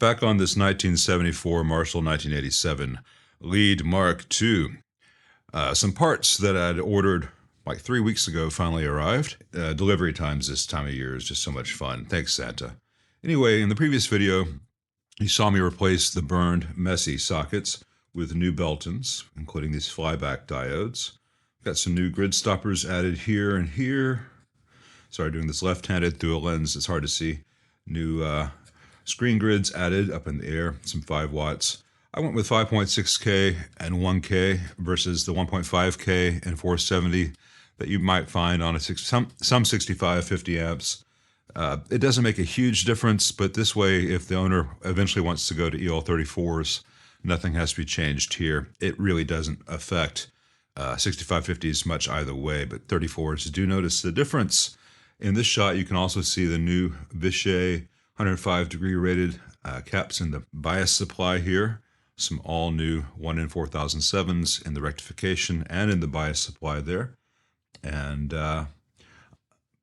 Back on this 1974 Marshall 1987 Lead Mark II. Some parts that I'd ordered like 3 weeks ago finally arrived. Delivery times this time of year is just so much fun. Thanks, Santa. Anyway, in the previous video, you saw me replace the burned, messy sockets with new Beltons, including these flyback diodes. Got some new grid stoppers added here and here. Sorry, doing this left-handed through a lens, it's hard to see. New screen grids added up in the air, some 5 watts. I went with 5.6K and 1K versus the 1.5K and 470 that you might find on some 6550 amps. It doesn't make a huge difference, but this way, if the owner eventually wants to go to EL34s, nothing has to be changed here. It really doesn't affect 6550s much either way, but 34s do notice the difference. In this shot, you can also see the new Vishay 105-degree rated caps in the bias supply here. Some all new 1 in 4007s in the rectification and in the bias supply there. And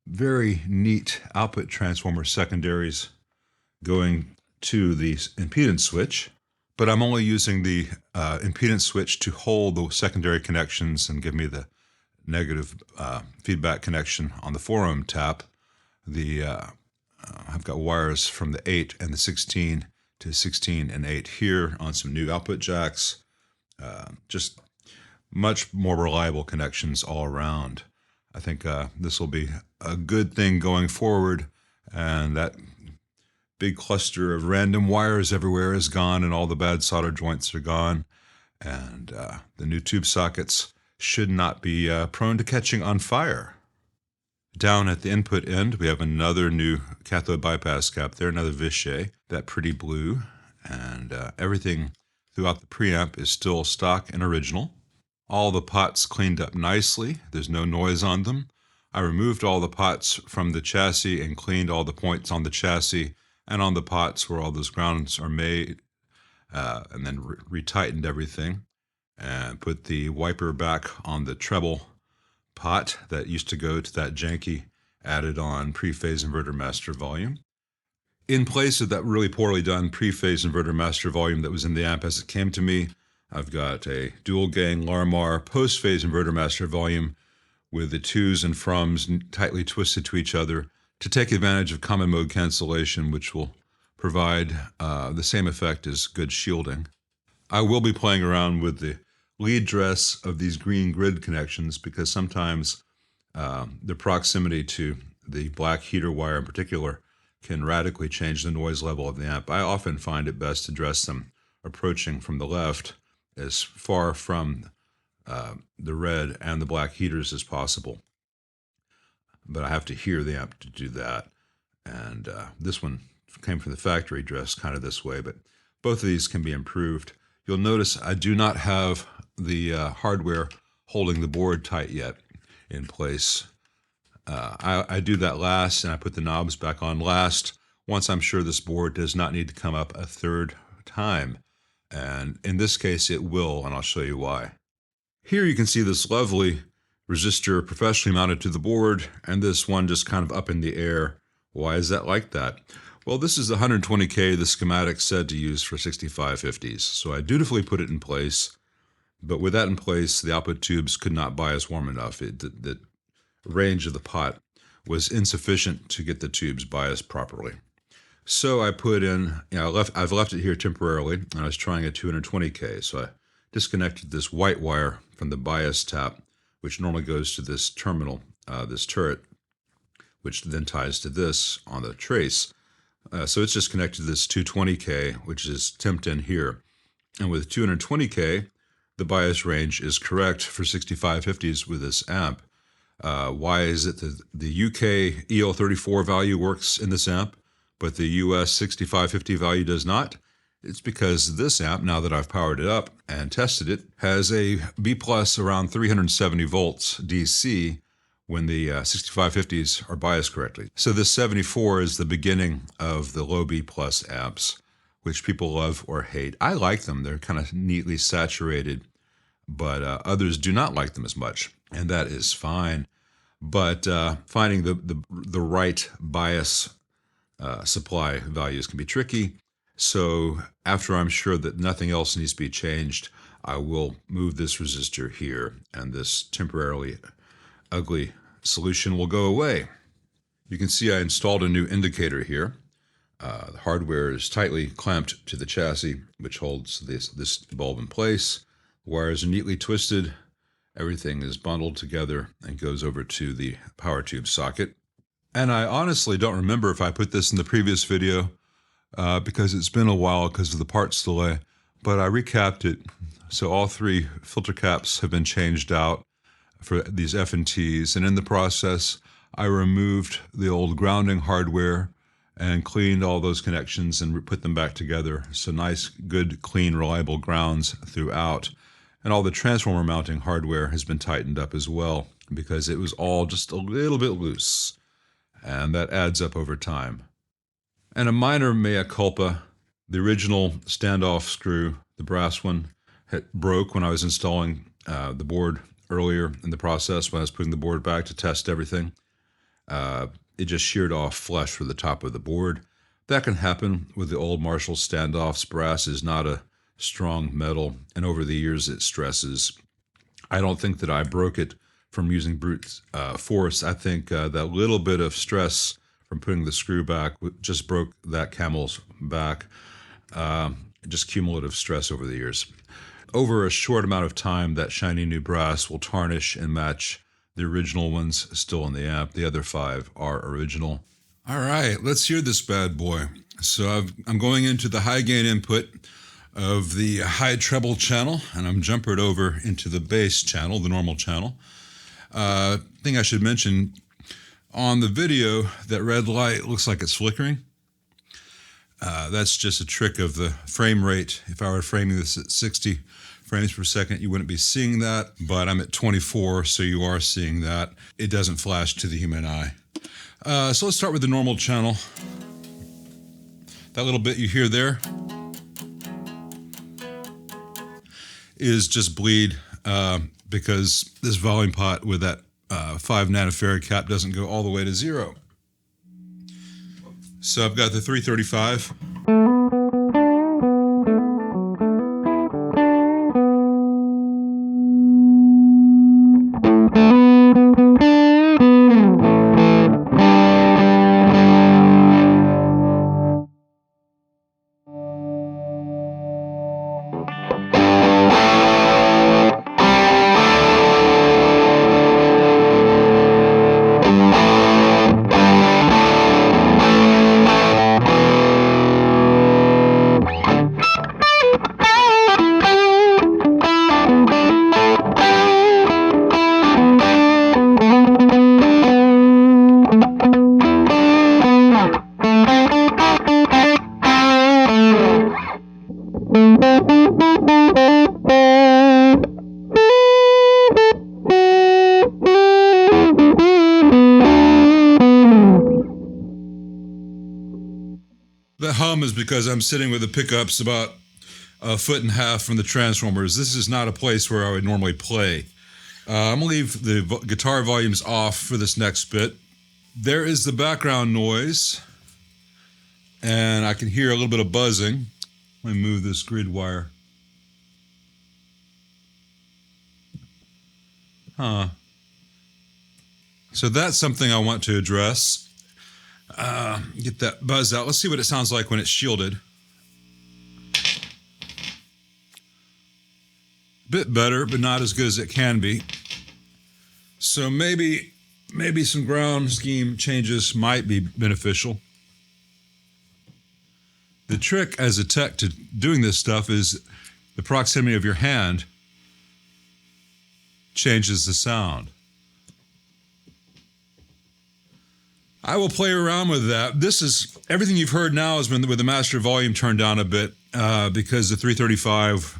very neat output transformer secondaries going to the impedance switch. But I'm only using the impedance switch to hold the secondary connections and give me the negative feedback connection on the 4-ohm tap. I've got wires from the 8 and the 16 to 16 and 8 here on some new output jacks. Just much more reliable connections all around. I think this will be a good thing going forward, and that big cluster of random wires everywhere is gone, and all the bad solder joints are gone, and the new tube sockets should not be prone to catching on fire. Down at the input end, we have another new cathode bypass cap there, another Vishay, that pretty blue, and everything throughout the preamp is still stock and original. All the pots cleaned up nicely. There's no noise on them. I removed all the pots from the chassis and cleaned all the points on the chassis and on the pots where all those grounds are made, and then retightened everything and put the wiper back on the treble pot that used to go to that janky added on pre-phase inverter master volume. In place of that really poorly done pre-phase inverter master volume that was in the amp as it came to me, I've got a dual gang Larimar post-phase inverter master volume with the twos and froms tightly twisted to each other to take advantage of common mode cancellation, which will provide the same effect as good shielding. I will be playing around with the lead dress of these green grid connections because sometimes the proximity to the black heater wire in particular can radically change the noise level of the amp. I often find it best to dress them approaching from the left as far from the red and the black heaters as possible. But I have to hear the amp to do that. And this one came from the factory dressed kind of this way, but both of these can be improved. You'll notice I do not have the hardware holding the board tight yet in place. I do that last, and I put the knobs back on last once I'm sure this board does not need to come up a third time. And in this case it will, and I'll show you why. Here you can see this lovely resistor professionally mounted to the board, and this one just kind of up in the air. Why is that like that? Well, this is the 120K the schematic said to use for 6550s, so I dutifully put it in place. But with that in place, the output tubes could not bias warm enough. The range of the pot was insufficient to get the tubes biased properly. So I put in, I've left it here temporarily, and I was trying a 220K, so I disconnected this white wire from the bias tap, which normally goes to this terminal, this turret, which then ties to this on the trace. So it's just connected to this 220K, which is temped in here. And with 220K, the bias range is correct for 6550s with this amp. Why is it that the UK EL34 value works in this amp, but the US 6550 value does not? It's because this amp, now that I've powered it up and tested it, has a B plus around 370 volts DC when the 6550s are biased correctly. So this 74 is the beginning of the low B plus amps, which people love or hate. I like them. They're kind of neatly saturated, but others do not like them as much, and that is fine. But finding the right bias supply values can be tricky, So after I'm sure that nothing else needs to be changed, I will move this resistor here, and this temporarily ugly solution will go away. You can see I installed a new indicator here. The hardware is tightly clamped to the chassis, which holds this bulb in place. The wires are neatly twisted. Everything is bundled together and goes over to the power tube socket. And I honestly don't remember if I put this in the previous video because it's been a while because of the parts delay, but I recapped it. So all 3 filter caps have been changed out for these F&Ts, and in the process, I removed the old grounding hardware and cleaned all those connections and put them back together. So nice, good, clean, reliable grounds throughout. And all the transformer mounting hardware has been tightened up as well because it was all just a little bit loose. And that adds up over time. And a minor mea culpa, the original standoff screw, the brass one, broke when I was installing the board earlier in the process when I was putting the board back to test everything. It just sheared off flush for the top of the board. That can happen with the old Marshall standoffs. Brass is not a strong metal, and over the years it stresses. I don't think that I broke it from using brute force. I think that little bit of stress from putting the screw back just broke that camel's back. Just cumulative stress over the years. Over a short amount of time, that shiny new brass will tarnish and match the original ones still in the amp. The other 5 are original. All right, let's hear this bad boy. So I'm going into the high gain input of the high treble channel, and I'm jumpered over into the bass channel, the normal channel. Thing I should mention, on the video, that red light looks like it's flickering. That's just a trick of the frame rate. If I were framing this at 60 frames per second, you wouldn't be seeing that, but I'm at 24, so you are seeing that. It doesn't flash to the human eye. So let's start with the normal channel. That little bit you hear there is just bleed because this volume pot with that 5 nanofarad cap doesn't go all the way to 0. So I've got the 335. The hum is because I'm sitting with the pickups about a foot and a half from the transformers. This is not a place where I would normally play. I'm going to leave the guitar volumes off for this next bit. There is the background noise, and I can hear a little bit of buzzing. Let me move this grid wire. So that's something I want to address. Get that buzz out. Let's see what it sounds like when it's shielded. Bit better, but not as good as it can be. So maybe some ground scheme changes might be beneficial. The trick as a tech to doing this stuff is the proximity of your hand changes the sound. I will play around with that. This is everything you've heard now has been with the master volume turned down a bit because the 335,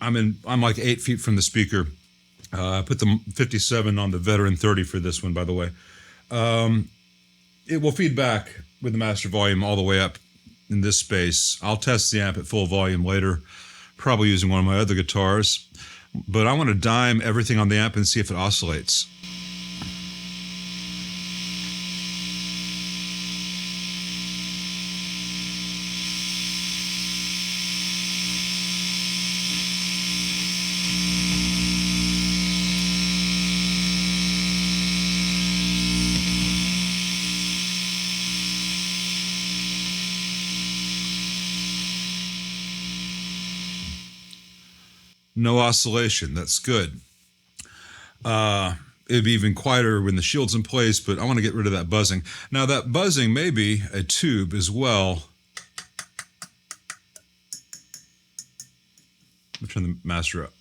I'm like 8 feet from the speaker. I put the 57 on the Veteran 30 for this one, by the way. It will feed back with the master volume all the way up in this space. I'll test the amp at full volume later, probably using one of my other guitars. But I want to dime everything on the amp and see if it oscillates. No oscillation. That's good. It'd be even quieter when the shield's in place, but I want to get rid of that buzzing. Now that buzzing may be a tube as well. Let me turn the master up.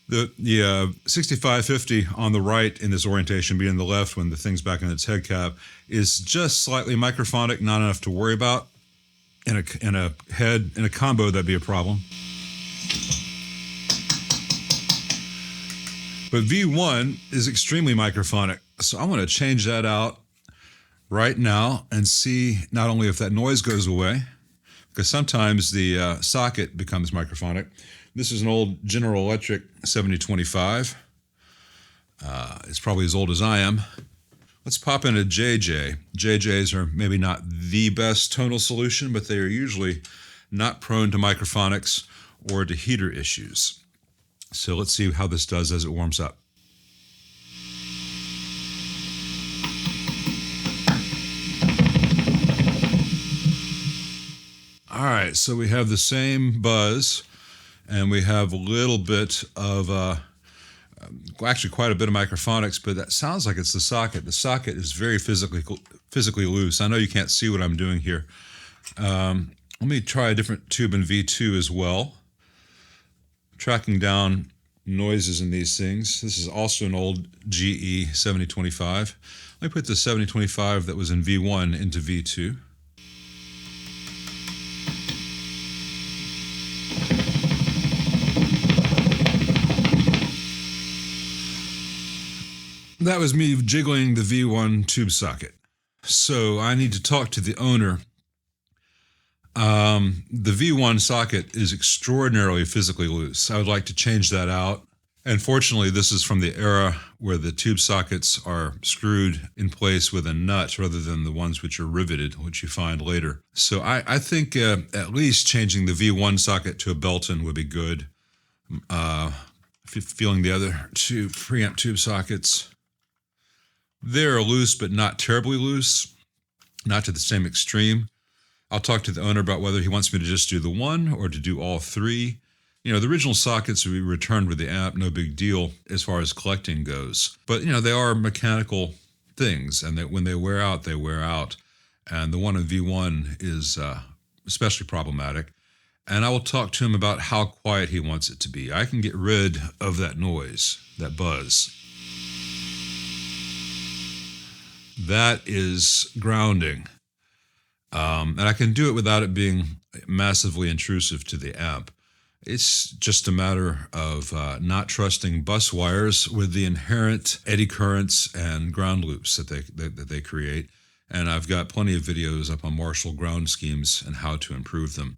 The 6550 on the right in this orientation, being the left when the thing's back in its head cap, is just slightly microphonic, not enough to worry about. In a combo, that'd be a problem. But V1 is extremely microphonic, so I want to change that out right now and see not only if that noise goes away, because sometimes the socket becomes microphonic. This is an old General Electric 7025. It's probably as old as I am. Let's pop in a JJ. JJs are maybe not the best tonal solution, but they are usually not prone to microphonics or to heater issues. So let's see how this does as it warms up. All right, so we have the same buzz, and we have a little bit of, actually quite a bit of microphonics, but that sounds like it's the socket. The socket is very physically loose. I know you can't see what I'm doing here. Let me try a different tube in V2 as well. Tracking down noises in these things. This is also an old GE 7025. Let me put the 7025 that was in V1 into V2. That was me jiggling the V1 tube socket. So I need to talk to the owner. The V1 socket is extraordinarily physically loose. I would like to change that out. And fortunately, this is from the era where the tube sockets are screwed in place with a nut rather than the ones which are riveted, which you find later. So I think at least changing the V1 socket to a Belton would be good. Feeling the other two preamp tube sockets. They're loose, but not terribly loose, not to the same extreme. I'll talk to the owner about whether he wants me to just do the one or to do all three. You know, the original sockets will be returned with the amp, no big deal as far as collecting goes. But, you know, they are mechanical things, and that when they wear out, they wear out. And the one in V1 is especially problematic. And I will talk to him about how quiet he wants it to be. I can get rid of that noise, that buzz. That is grounding. And I can do it without it being massively intrusive to the amp. It's just a matter of not trusting bus wires with the inherent eddy currents and ground loops that they create. And I've got plenty of videos up on Marshall ground schemes and how to improve them.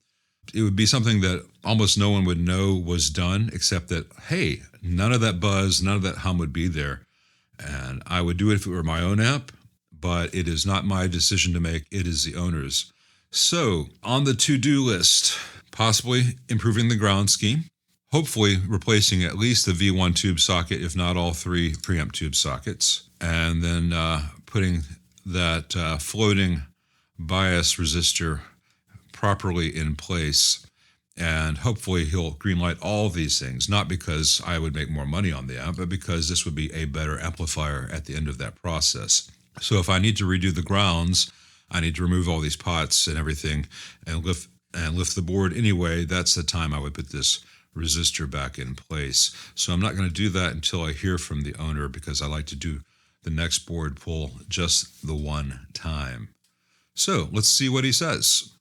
It would be something that almost no one would know was done, except that, hey, none of that buzz, none of that hum would be there. And I would do it if it were my own amp, but it is not my decision to make. It is the owner's. So on the to-do list, possibly improving the ground scheme, hopefully replacing at least the V1 tube socket, if not all three preamp tube sockets, and then putting that floating bias resistor properly in place. And hopefully he'll greenlight all these things, not because I would make more money on the amp, but because this would be a better amplifier at the end of that process. So if I need to redo the grounds, I need to remove all these pots and everything and lift the board anyway, that's the time I would put this resistor back in place. So I'm not going to do that until I hear from the owner, because I like to do the next board pull just the one time. So let's see what he says.